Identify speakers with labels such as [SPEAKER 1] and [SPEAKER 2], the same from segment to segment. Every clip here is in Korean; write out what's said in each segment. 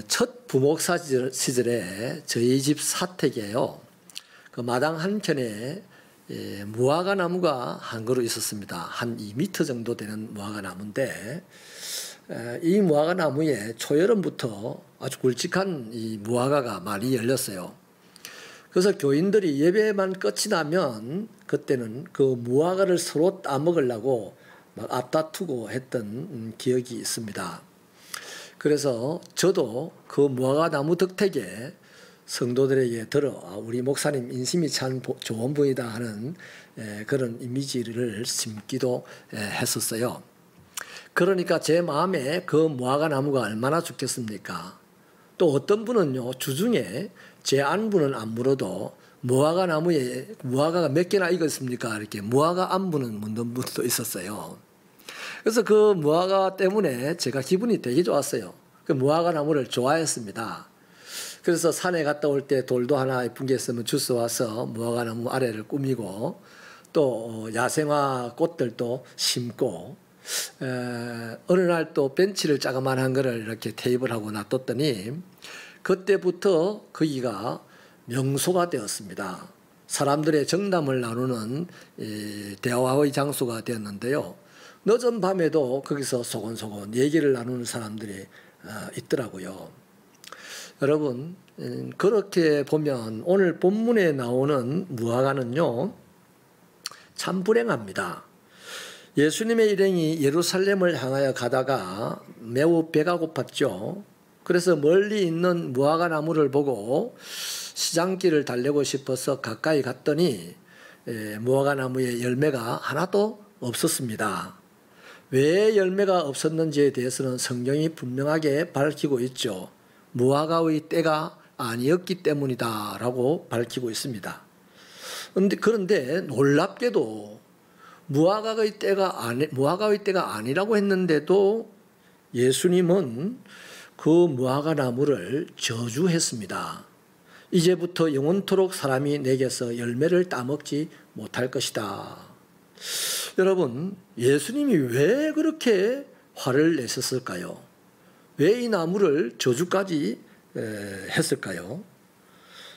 [SPEAKER 1] 첫 부목사 시절에 저희 집 사택에요. 그 마당 한켠에 무화과 나무가 한 그루 있었습니다. 한 2m 정도 되는 무화과 나무인데 이 무화과 나무에 초여름부터 아주 굵직한 이 무화과가 많이 열렸어요. 그래서 교인들이 예배만 끝이 나면 그때는 그 무화과를 서로 따먹으려고 막 앞다투고 했던 기억이 있습니다. 그래서 저도 그 무화과 나무 덕택에 성도들에게 들어 우리 목사님 인심이 참 좋은 분이다 하는 그런 이미지를 심기도 했었어요. 그러니까 제 마음에 그 무화과 나무가 얼마나 좋겠습니까? 또 어떤 분은요, 주중에 제 안부는 안 물어도 무화과 나무에 무화과가 몇 개나 익었습니까? 이렇게 무화과 안부는 묻는 분도 있었어요. 그래서 그 무화과 때문에 제가 기분이 되게 좋았어요. 그 무화과 나무를 좋아했습니다. 그래서 산에 갔다 올 때 돌도 하나 예쁜 게 있으면 주워와서 무화과 나무 아래를 꾸미고 또 야생화 꽃들도 심고 어느 날 또 벤치를 자그만한 거를 이렇게 테이블 하고 놔뒀더니 그때부터 거기가 명소가 되었습니다. 사람들의 정담을 나누는 대화의 장소가 되었는데요. 늦은 밤에도 거기서 소곤소곤 얘기를 나누는 사람들이 있더라고요. 여러분, 그렇게 보면 오늘 본문에 나오는 무화과는요, 참 불행합니다. 예수님의 일행이 예루살렘을 향하여 가다가 매우 배가 고팠죠. 그래서 멀리 있는 무화과 나무를 보고 시장길을 달래고 싶어서 가까이 갔더니 무화과 나무에 열매가 하나도 없었습니다. 왜 열매가 없었는지에 대해서는 성경이 분명하게 밝히고 있죠. 무화과의 때가 아니었기 때문이다라고 밝히고 있습니다. 그런데 놀랍게도 무화과의 때가 아니라고 했는데도 예수님은 그 무화과 나무를 저주했습니다. 이제부터 영원토록 사람이 내게서 열매를 따먹지 못할 것이다. 여러분, 예수님이 왜 그렇게 화를 내셨을까요? 왜 이 나무를 저주까지 했을까요?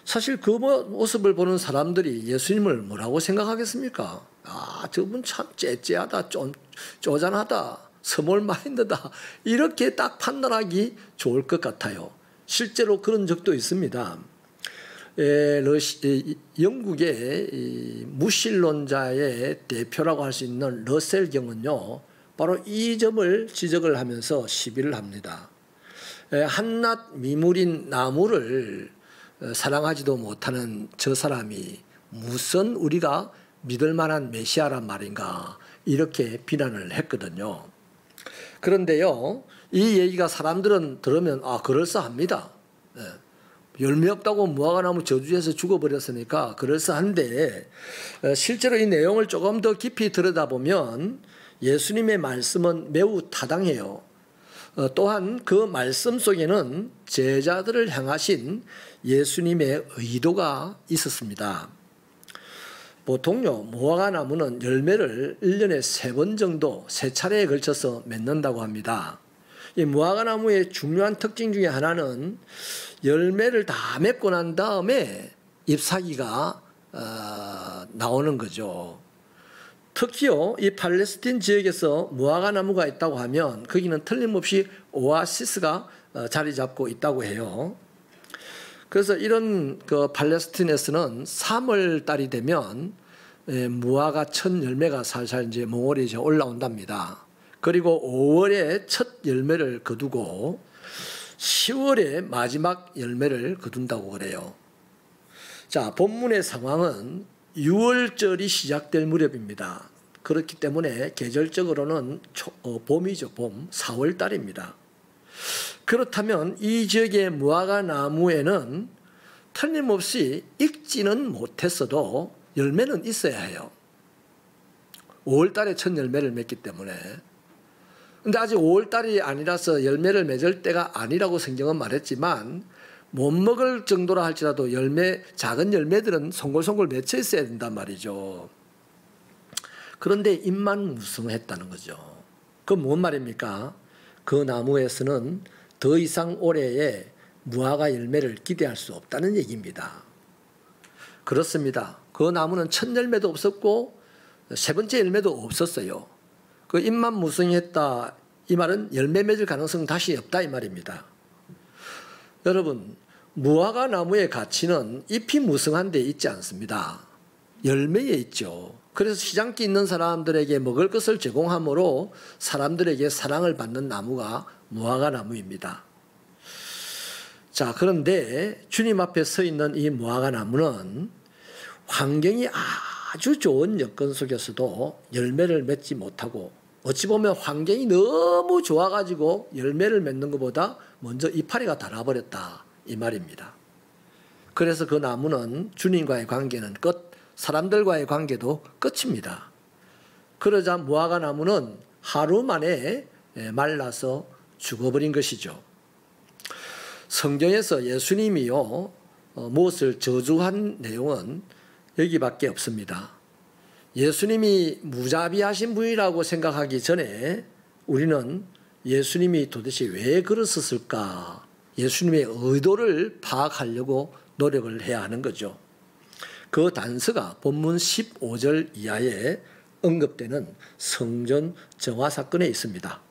[SPEAKER 1] 사실 그 모습을 보는 사람들이 예수님을 뭐라고 생각하겠습니까? 아, 저분 참 째째하다, 쪼잔하다, 스몰 마인드다, 이렇게 딱 판단하기 좋을 것 같아요. 실제로 그런 적도 있습니다. 영국의 무신론자의 대표라고 할 수 있는 러셀 경은요, 바로 이 점을 지적을 하면서 시비를 합니다. 한낱 미물인 나무를 사랑하지도 못하는 저 사람이 무슨 우리가 믿을 만한 메시아란 말인가, 이렇게 비난을 했거든요. 그런데요, 이 얘기가 사람들은 들으면 그럴싸합니다. 열매 없다고 무화과나무 저주해서 죽어버렸으니까 그럴싸한데, 실제로 이 내용을 조금 더 깊이 들여다보면 예수님의 말씀은 매우 타당해요. 또한 그 말씀 속에는 제자들을 향하신 예수님의 의도가 있었습니다. 보통요, 무화과 나무는 열매를 1년에 3번 정도 3차례에 걸쳐서 맺는다고 합니다. 이 무화과 나무의 중요한 특징 중에 하나는 열매를 다 맺고 난 다음에 잎사귀가 나오는 거죠. 특히요, 이 팔레스틴 지역에서 무화과 나무가 있다고 하면 거기는 틀림없이 오아시스가 자리 잡고 있다고 해요. 그래서 이런 그 팔레스틴에서는 3월 달이 되면 무화과 첫 열매가 살살 이제 몽골에 이제 올라온답니다. 그리고 5월에 첫 열매를 거두고 10월에 마지막 열매를 거둔다고 그래요. 자, 본문의 상황은 6월절이 시작될 무렵입니다. 그렇기 때문에 계절적으로는 봄이죠. 봄, 4월 달입니다. 그렇다면 이 지역의 무화과 나무에는 틀림없이 익지는 못했어도 열매는 있어야 해요. 5월 달에 첫 열매를 맺기 때문에. 근데 아직 5월 달이 아니라서 열매를 맺을 때가 아니라고 성경은 말했지만 못 먹을 정도라 할지라도 작은 열매들은 송골송골 맺혀 있어야 된단 말이죠. 그런데 잎만 무성했다는 거죠. 그건 뭔 말입니까? 그 나무에서는 더 더 이상 올해에 무화과 열매를 기대할 수 없다는 얘기입니다. 그렇습니다. 그 나무는 첫 열매도 없었고 세 번째 열매도 없었어요. 그 잎만 무성했다 이 말은 열매 맺을 가능성은 다시 없다 이 말입니다. 여러분, 무화과 나무의 가치는 잎이 무성한 데 있지 않습니다. 열매에 있죠. 그래서 시장기 있는 사람들에게 먹을 것을 제공함으로 사람들에게 사랑을 받는 나무가 무화과 나무입니다. 자, 그런데 주님 앞에 서 있는 이 무화과 나무는 환경이 아주 좋은 여건 속에서도 열매를 맺지 못하고 어찌 보면 환경이 너무 좋아가지고 열매를 맺는 것보다 먼저 이파리가 닳아버렸다 이 말입니다. 그래서 그 나무는 주님과의 관계는 끝, 사람들과의 관계도 끝입니다. 그러자 무화과 나무는 하루 만에 말라서 죽어버린 것이죠. 성경에서 예수님이요 무엇을 저주한 내용은 여기밖에 없습니다. 예수님이 무자비하신 분이라고 생각하기 전에 우리는 예수님이 도대체 왜 그러셨을까? 예수님의 의도를 파악하려고 노력을 해야 하는 거죠. 그 단서가 본문 15절 이하에 언급되는 성전 정화 사건에 있습니다.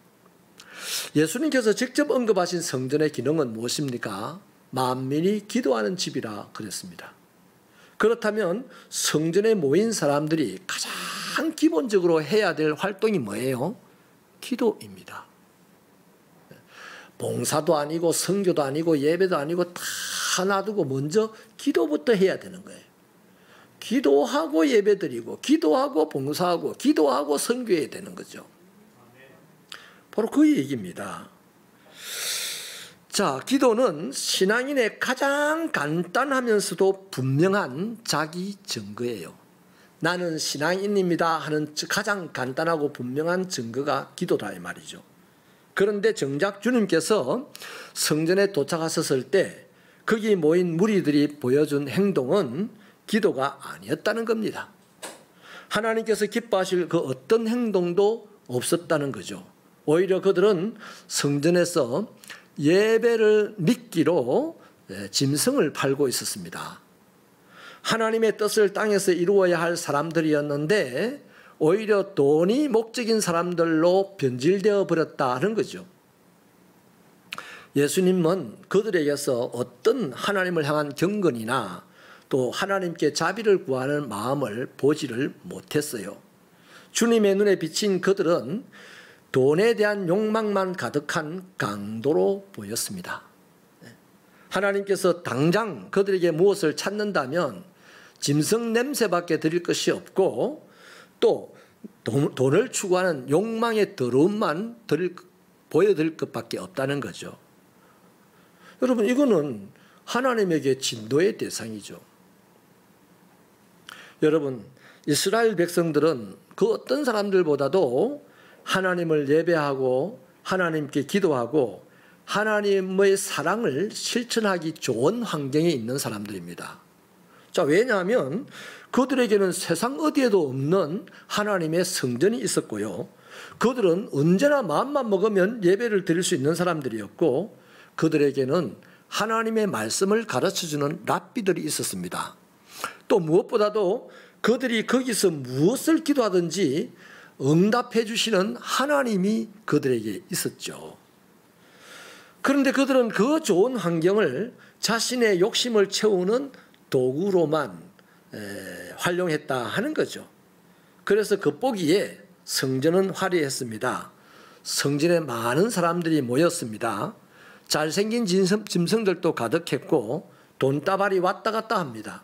[SPEAKER 1] 예수님께서 직접 언급하신 성전의 기능은 무엇입니까? 만민이 기도하는 집이라 그랬습니다. 그렇다면 성전에 모인 사람들이 가장 기본적으로 해야 될 활동이 뭐예요? 기도입니다. 봉사도 아니고 선교도 아니고 예배도 아니고 다 놔두고 먼저 기도부터 해야 되는 거예요. 기도하고 예배드리고 기도하고 봉사하고 기도하고 선교해야 되는 거죠. 바로 그 얘기입니다. 자, 기도는 신앙인의 가장 간단하면서도 분명한 자기 증거예요. 나는 신앙인입니다 하는 가장 간단하고 분명한 증거가 기도다 이 말이죠. 그런데 정작 주님께서 성전에 도착하셨을 때 거기 모인 무리들이 보여준 행동은 기도가 아니었다는 겁니다. 하나님께서 기뻐하실 그 어떤 행동도 없었다는 거죠. 오히려 그들은 성전에서 예배를 미끼로 짐승을 팔고 있었습니다. 하나님의 뜻을 땅에서 이루어야 할 사람들이었는데 오히려 돈이 목적인 사람들로 변질되어 버렸다는 거죠. 예수님은 그들에게서 어떤 하나님을 향한 경건이나 또 하나님께 자비를 구하는 마음을 보지를 못했어요. 주님의 눈에 비친 그들은 돈에 대한 욕망만 가득한 강도로 보였습니다. 하나님께서 당장 그들에게 무엇을 찾는다면 짐승 냄새밖에 드릴 것이 없고 또 돈을 추구하는 욕망의 더러움만 보여드릴 것밖에 없다는 거죠. 여러분, 이거는 하나님에게 진노의 대상이죠. 여러분, 이스라엘 백성들은 그 어떤 사람들보다도 하나님을 예배하고 하나님께 기도하고 하나님의 사랑을 실천하기 좋은 환경에 있는 사람들입니다. 자, 왜냐하면 그들에게는 세상 어디에도 없는 하나님의 성전이 있었고요. 그들은 언제나 마음만 먹으면 예배를 드릴 수 있는 사람들이었고 그들에게는 하나님의 말씀을 가르쳐주는 랍비들이 있었습니다. 또 무엇보다도 그들이 거기서 무엇을 기도하든지 응답해 주시는 하나님이 그들에게 있었죠. 그런데 그들은 그 좋은 환경을 자신의 욕심을 채우는 도구로만 활용했다 하는 거죠. 그래서 겉보기에 성전은 화려했습니다. 성전에 많은 사람들이 모였습니다. 잘생긴 짐승들도 가득했고 돈다발이 왔다 갔다 합니다.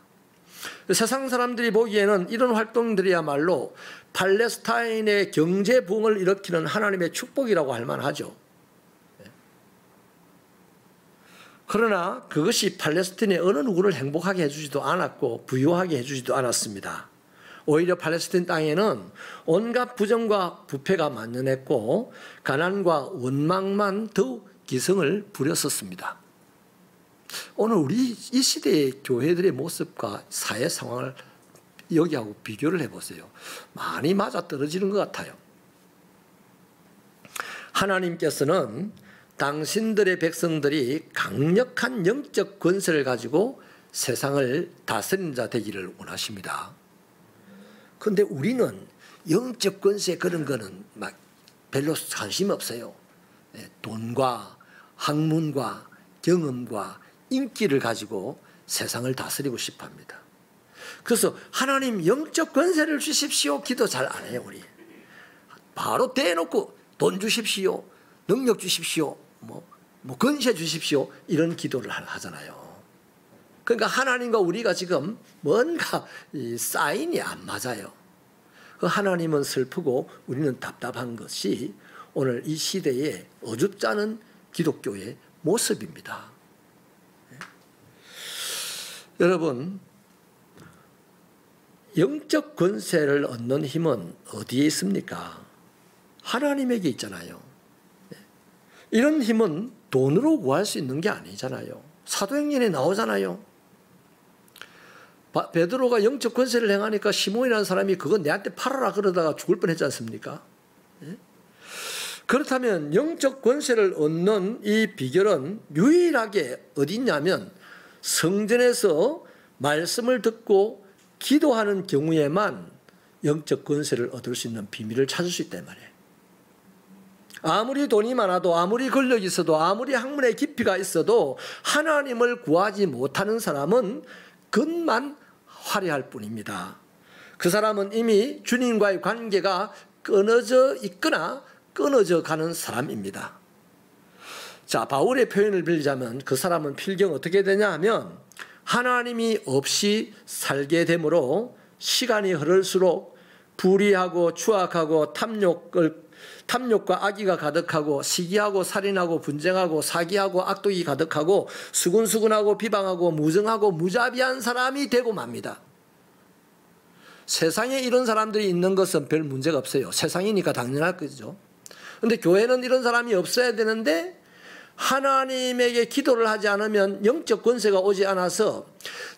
[SPEAKER 1] 세상 사람들이 보기에는 이런 활동들이야말로 팔레스타인의 경제 부흥을 일으키는 하나님의 축복이라고 할 만하죠. 그러나 그것이 팔레스타인의 어느 누구를 행복하게 해주지도 않았고 부유하게 해주지도 않았습니다. 오히려 팔레스타인 땅에는 온갖 부정과 부패가 만연했고 가난과 원망만 더욱 기승을 부렸었습니다. 오늘 우리 이 시대의 교회들의 모습과 사회 상황을 여기하고 비교를 해보세요. 많이 맞아떨어지는 것 같아요. 하나님께서는 당신들의 백성들이 강력한 영적 권세를 가지고 세상을 다스리는 자 되기를 원하십니다. 그런데 우리는 영적 권세 그런 거는 막 별로 관심 없어요. 돈과 학문과 경험과 인기를 가지고 세상을 다스리고 싶어 합니다. 그래서 하나님 영적 권세를 주십시오 기도 잘 안 해요. 우리 바로 대놓고 돈 주십시오, 능력 주십시오, 뭐 권세 주십시오 이런 기도를 하잖아요. 그러니까 하나님과 우리가 지금 뭔가 이 사인이 안 맞아요. 그 하나님은 슬프고 우리는 답답한 것이 오늘 이 시대의 어줍지 않은 기독교의 모습입니다. 여러분, 영적 권세를 얻는 힘은 어디에 있습니까? 하나님에게 있잖아요. 이런 힘은 돈으로 구할 수 있는 게 아니잖아요. 사도행전에 나오잖아요. 베드로가 영적 권세를 행하니까 시몬이라는 사람이 그거 내한테 팔아라 그러다가 죽을 뻔했지 않습니까? 그렇다면 영적 권세를 얻는 이 비결은 유일하게 어디 있냐면 성전에서 말씀을 듣고 기도하는 경우에만 영적 권세를 얻을 수 있는 비밀을 찾을 수 있단 말이에요. 아무리 돈이 많아도 아무리 권력이 있어도 아무리 학문의 깊이가 있어도 하나님을 구하지 못하는 사람은 겉만 화려할 뿐입니다. 그 사람은 이미 주님과의 관계가 끊어져 있거나 끊어져 가는 사람입니다. 자, 바울의 표현을 빌리자면 그 사람은 필경 어떻게 되냐 하면 하나님이 없이 살게 되므로 시간이 흐를수록 불의하고 추악하고 탐욕과 악의가 가득하고 시기하고 살인하고 분쟁하고 사기하고 악독이 가득하고 수근수근하고 비방하고 무정하고 무자비한 사람이 되고 맙니다. 세상에 이런 사람들이 있는 것은 별 문제가 없어요. 세상이니까 당연할 거죠. 그런데 교회는 이런 사람이 없어야 되는데 하나님에게 기도를 하지 않으면 영적 권세가 오지 않아서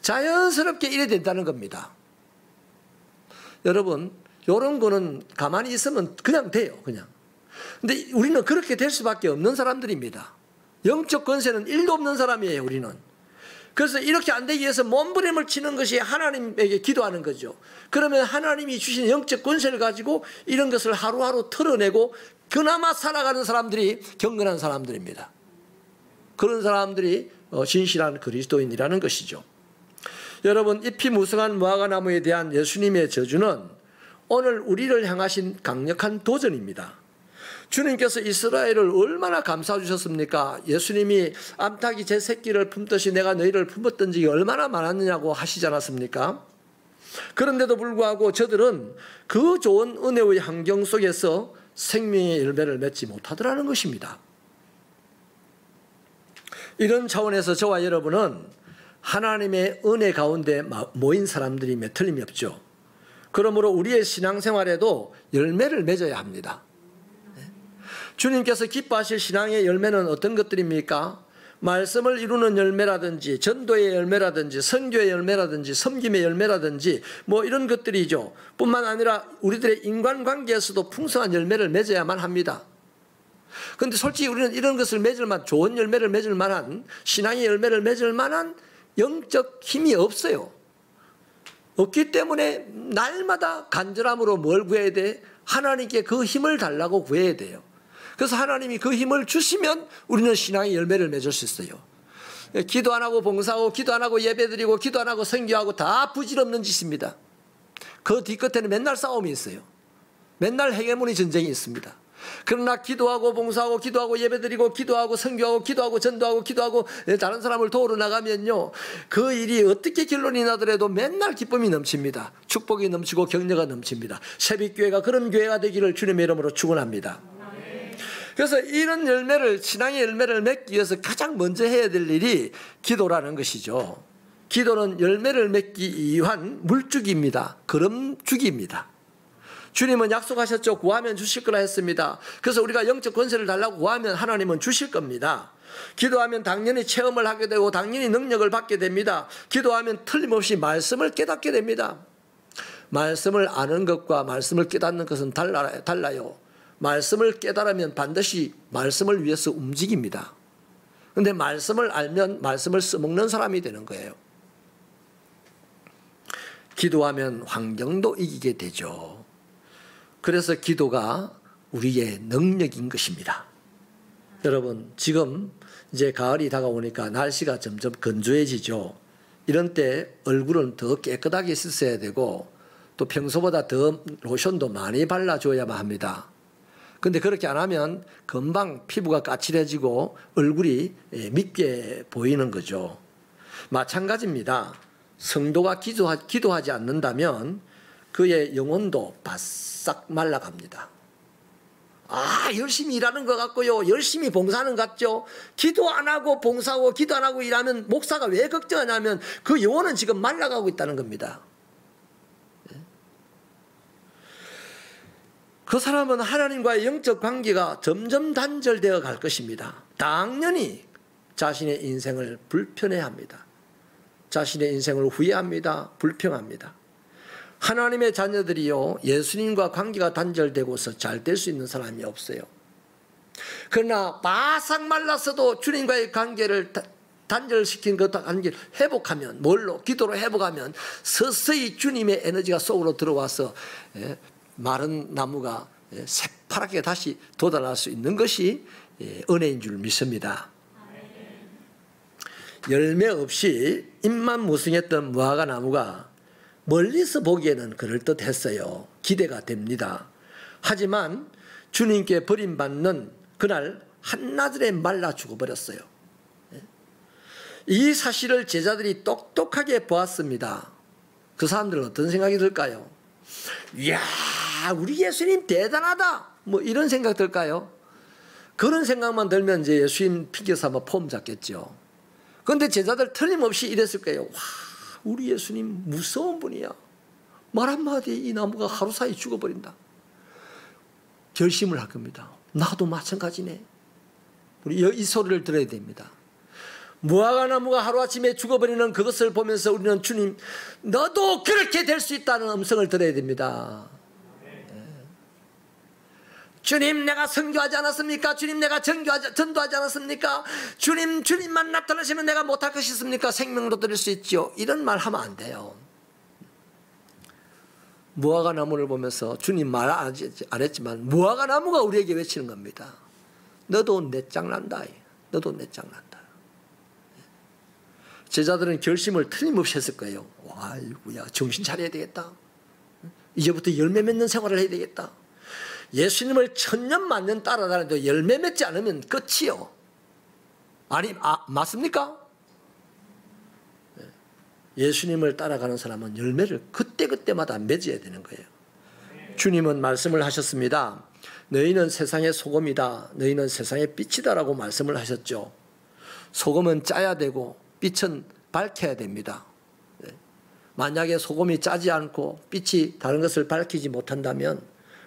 [SPEAKER 1] 자연스럽게 이래 된다는 겁니다. 여러분, 이런 거는 가만히 있으면 그냥 돼요. 그냥. 근데 우리는 그렇게 될 수밖에 없는 사람들입니다. 영적 권세는 1도 없는 사람이에요. 우리는. 그래서 이렇게 안 되기 위해서 몸부림을 치는 것이 하나님에게 기도하는 거죠. 그러면 하나님이 주신 영적 권세를 가지고 이런 것을 하루하루 털어내고 그나마 살아가는 사람들이 경건한 사람들입니다. 그런 사람들이 진실한 그리스도인이라는 것이죠. 여러분, 잎이 무성한 무화과나무에 대한 예수님의 저주는 오늘 우리를 향하신 강력한 도전입니다. 주님께서 이스라엘을 얼마나 감싸 주셨습니까? 예수님이 암탉이 제 새끼를 품듯이 내가 너희를 품었던 적이 얼마나 많았느냐고 하시지 않았습니까? 그런데도 불구하고 저들은 그 좋은 은혜의 환경 속에서 생명의 열매를 맺지 못하더라는 것입니다. 이런 차원에서 저와 여러분은 하나님의 은혜 가운데 모인 사람들임에 틀림이 없죠. 그러므로 우리의 신앙생활에도 열매를 맺어야 합니다. 주님께서 기뻐하실 신앙의 열매는 어떤 것들입니까? 말씀을 이루는 열매라든지 전도의 열매라든지 선교의 열매라든지 섬김의 열매라든지 뭐 이런 것들이죠. 뿐만 아니라 우리들의 인간관계에서도 풍성한 열매를 맺어야만 합니다. 그런데 솔직히 우리는 이런 것을 맺을 만한 좋은 열매를 맺을 만한 신앙의 열매를 맺을 만한 영적 힘이 없어요. 없기 때문에 날마다 간절함으로 뭘 구해야 돼? 하나님께 그 힘을 달라고 구해야 돼요. 그래서 하나님이 그 힘을 주시면 우리는 신앙의 열매를 맺을 수 있어요. 기도 안 하고 봉사하고 기도 안 하고 예배드리고 기도 안 하고 선교하고 다 부질없는 짓입니다. 그 뒤끝에는 맨날 싸움이 있어요. 맨날 헤게모니 전쟁이 있습니다. 그러나 기도하고 봉사하고 기도하고 예배드리고 기도하고 선교하고 기도하고 전도하고 기도하고 다른 사람을 도우러 나가면요, 그 일이 어떻게 결론이 나더라도 맨날 기쁨이 넘칩니다. 축복이 넘치고 격려가 넘칩니다. 새벽교회가 그런 교회가 되기를 주님의 이름으로 축원합니다. 그래서 이런 열매를, 신앙의 열매를 맺기 위해서 가장 먼저 해야 될 일이 기도라는 것이죠. 기도는 열매를 맺기 위한 물주기입니다. 걸음주기입니다. 주님은 약속하셨죠. 구하면 주실 거라 했습니다. 그래서 우리가 영적 권세를 달라고 구하면 하나님은 주실 겁니다. 기도하면 당연히 체험을 하게 되고 당연히 능력을 받게 됩니다. 기도하면 틀림없이 말씀을 깨닫게 됩니다. 말씀을 아는 것과 말씀을 깨닫는 것은 달라요. 말씀을 깨달으면 반드시 말씀을 위해서 움직입니다. 그런데 말씀을 알면 말씀을 써먹는 사람이 되는 거예요. 기도하면 환경도 이기게 되죠. 그래서 기도가 우리의 능력인 것입니다. 여러분, 지금 이제 가을이 다가오니까 날씨가 점점 건조해지죠. 이런 때 얼굴은 더 깨끗하게 씻어야 되고 또 평소보다 더 로션도 많이 발라줘야만 합니다. 근데 그렇게 안 하면 금방 피부가 까칠해지고 얼굴이 밉게 보이는 거죠. 마찬가지입니다. 성도가 기도하지 않는다면 그의 영혼도 바싹 말라갑니다. 열심히 일하는 것 같고요. 열심히 봉사하는 것 같죠. 기도 안 하고 봉사하고 기도 안 하고 일하면 목사가 왜 걱정하냐면 그 영혼은 지금 말라가고 있다는 겁니다. 그 사람은 하나님과의 영적 관계가 점점 단절되어 갈 것입니다. 당연히 자신의 인생을 불편해합니다. 자신의 인생을 후회합니다. 불평합니다. 하나님의 자녀들이요, 예수님과 관계가 단절되고서 잘 될 수 있는 사람이 없어요. 그러나 바싹 말랐어도 주님과의 관계를 단절시킨 그 관계를 회복하면, 뭘로? 기도로 회복하면 서서히 주님의 에너지가 속으로 들어와서 마른 나무가 새파랗게 다시 돋아날 수 있는 것이 은혜인 줄 믿습니다. 열매 없이 잎만 무성했던 무화과 나무가 멀리서 보기에는 그럴듯했어요. 기대가 됩니다. 하지만 주님께 버림받는 그날 한나절에 말라 죽어버렸어요. 이 사실을 제자들이 똑똑하게 보았습니다. 그 사람들은 어떤 생각이 들까요? 이야, 우리 예수님 대단하다, 뭐 이런 생각 들까요? 그런 생각만 들면 이제 예수님 핑계 삼아 폼 잡겠죠. 그런데 제자들 틀림없이 이랬을 거예요. 와, 우리 예수님 무서운 분이야. 말 한마디에 이 나무가 하루 사이 죽어버린다. 결심을 할 겁니다. 나도 마찬가지네. 우리 이 소리를 들어야 됩니다. 무화과 나무가 하루아침에 죽어버리는 그것을 보면서 우리는 주님, 너도 그렇게 될 수 있다는 음성을 들어야 됩니다. 주님, 내가 선교하지 않았습니까? 주님, 내가 전도하지 않았습니까? 주님만 나타나시면 내가 못할 것이 있습니까? 생명도 드릴 수 있죠. 이런 말 하면 안 돼요. 무화과 나무를 보면서 주님 말 안 했지만 무화과 나무가 우리에게 외치는 겁니다. 너도 내 짝난다. 너도 내 짝난다. 제자들은 결심을 틀림없이 했을 거예요. 와, 이거야, 정신 차려야 되겠다. 이제부터 열매 맺는 생활을 해야 되겠다. 예수님을 천년 만년 따라다니도 열매 맺지 않으면 끝이요. 아니, 맞습니까? 예수님을 따라가는 사람은 열매를 그때그때마다 맺어야 되는 거예요. 주님은 말씀을 하셨습니다. 너희는 세상의 소금이다. 너희는 세상의 빛이다라고 말씀을 하셨죠. 소금은 짜야 되고 빛은 밝혀야 됩니다. 만약에 소금이 짜지 않고 빛이 다른 것을 밝히지 못한다면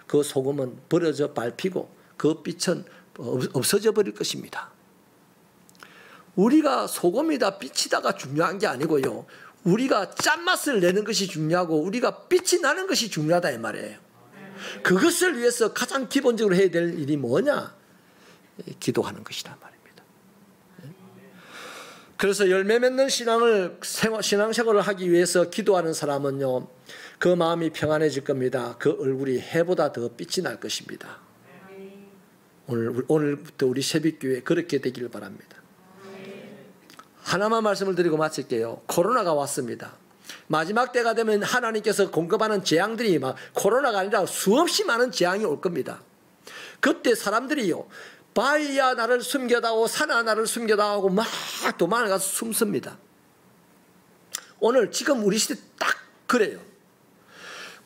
[SPEAKER 1] 그 소금은 버려져 밟히고 그 빛은 없어져 버릴 것입니다. 우리가 소금이다 빛이다가 중요한 게 아니고요, 우리가 짠맛을 내는 것이 중요하고 우리가 빛이 나는 것이 중요하다 이 말이에요. 그것을 위해서 가장 기본적으로 해야 될 일이 뭐냐? 기도하는 것이란 말입니다. 그래서 열매 맺는 신앙생활을 하기 위해서 기도하는 사람은요, 그 마음이 평안해질 겁니다. 그 얼굴이 해보다 더 빛이 날 것입니다. 오늘부터 우리 새벽교회 그렇게 되기를 바랍니다. 하나만 말씀을 드리고 마칠게요. 코로나가 왔습니다. 마지막 때가 되면 하나님께서 공급하는 재앙들이 막 코로나가 아니라 수없이 많은 재앙이 올 겁니다. 그때 사람들이요, 바위야 나를 숨겨다오, 산아 나를 숨겨다오 막 도망을 가서 숨습니다. 오늘 지금 우리 시대 딱 그래요.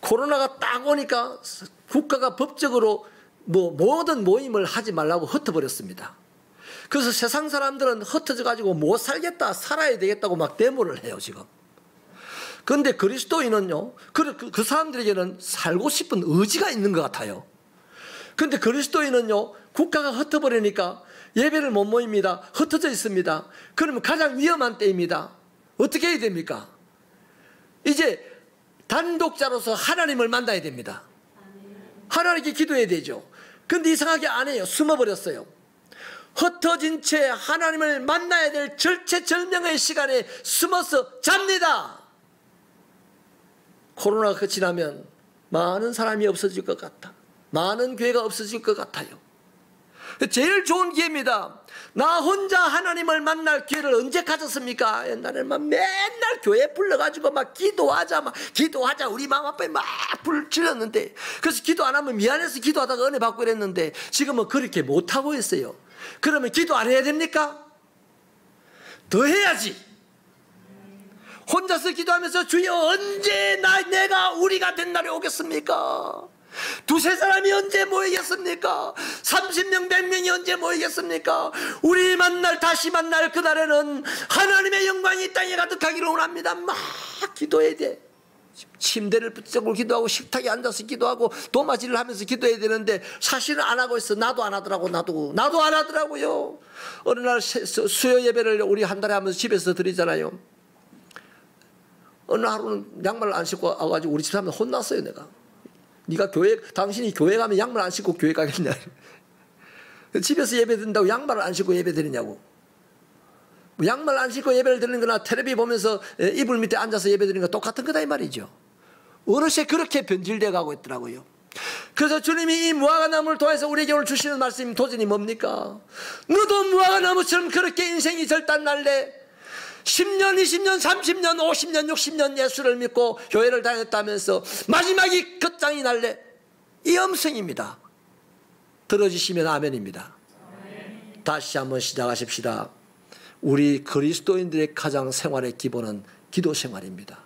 [SPEAKER 1] 코로나가 딱 오니까 국가가 법적으로 모든 모임을 하지 말라고 흩어버렸습니다. 그래서 세상 사람들은 흩어져 가지고 못 살겠다, 살아야 되겠다고 막 데모를 해요 지금. 그런데 그리스도인은요, 그 사람들에게는 살고 싶은 의지가 있는 것 같아요. 그런데 그리스도인은요, 국가가 흩어버리니까 예배를 못 모입니다. 흩어져 있습니다. 그러면 가장 위험한 때입니다. 어떻게 해야 됩니까? 이제 단독자로서 하나님을 만나야 됩니다. 하나님께 기도해야 되죠. 근데 이상하게 안 해요. 숨어버렸어요. 흩어진 채 하나님을 만나야 될 절체절명의 시간에 숨어서 잡니다. 코로나가 끝이 나면 많은 사람이 없어질 것 같다. 많은 교회가 없어질 것 같아요. 제일 좋은 기회입니다. 나 혼자 하나님을 만날 기회를 언제 가졌습니까? 옛날에는 막 맨날 교회 불러가지고 막 기도하자 우리 마음 앞에 막 불질렀는데, 그래서 기도 안 하면 미안해서 기도하다가 은혜 받고 이랬는데 지금은 그렇게 못하고 있어요. 그러면 기도 안 해야 됩니까? 더 해야지. 혼자서 기도하면서 주여 언제 내가 우리가 된 날이 오겠습니까? 두세 사람이 언제 모이겠습니까? 30명 100명이 언제 모이겠습니까? 우리 다시 만날 그날에는 하나님의 영광이 이 땅에 가득하기를 원합니다. 막 기도해야 돼. 침대를 붙잡고 기도하고 식탁에 앉아서 기도하고 도마질을 하면서 기도해야 되는데 사실은 안 하고 있어. 나도 안 하더라고. 나도 안 하더라고요. 어느 날 수요 예배를 우리 한 달에 하면서 집에서 드리잖아요. 어느 하루는 양말을 안 신고 와가지고 우리 집 사람들 혼났어요. 내가. 당신이 교회 가면 양말 안 신고 교회 가겠냐. 집에서 예배 드린다고 양말을 안 신고 예배 드리냐고. 양말 안 신고 예배를 드리는 거나 텔레비 보면서 이불 밑에 앉아서 예배 드리는 거 똑같은 거다 이 말이죠. 어느새 그렇게 변질되어 가고 있더라고요. 그래서 주님이 이 무화과나무를 통해서 우리에게 오늘 주시는 말씀이 도전이 뭡니까? 너도 무화과나무처럼 그렇게 인생이 절단날래 10년, 20년, 30년, 50년, 60년 예수를 믿고 교회를 다녔다면서 마지막이 끝장이 날래? 이 음성입니다. 들어주시면 아멘입니다. 다시 한번 시작하십시다. 우리 그리스도인들의 가장 생활의 기본은 기도 생활입니다.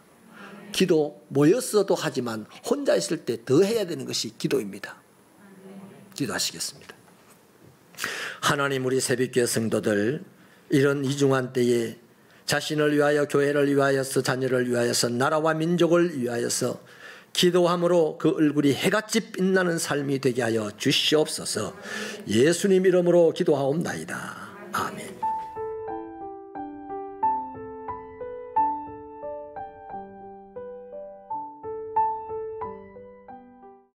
[SPEAKER 1] 기도 모였어도 하지만 혼자 있을 때 더 해야 되는 것이 기도입니다. 기도하시겠습니다. 하나님, 우리 새벽교회 성도들 이런 이중한 때에 자신을 위하여, 교회를 위하여서, 자녀를 위하여서, 나라와 민족을 위하여서 기도함으로 그 얼굴이 해같이 빛나는 삶이 되게 하여 주시옵소서. 예수님 이름으로 기도하옵나이다.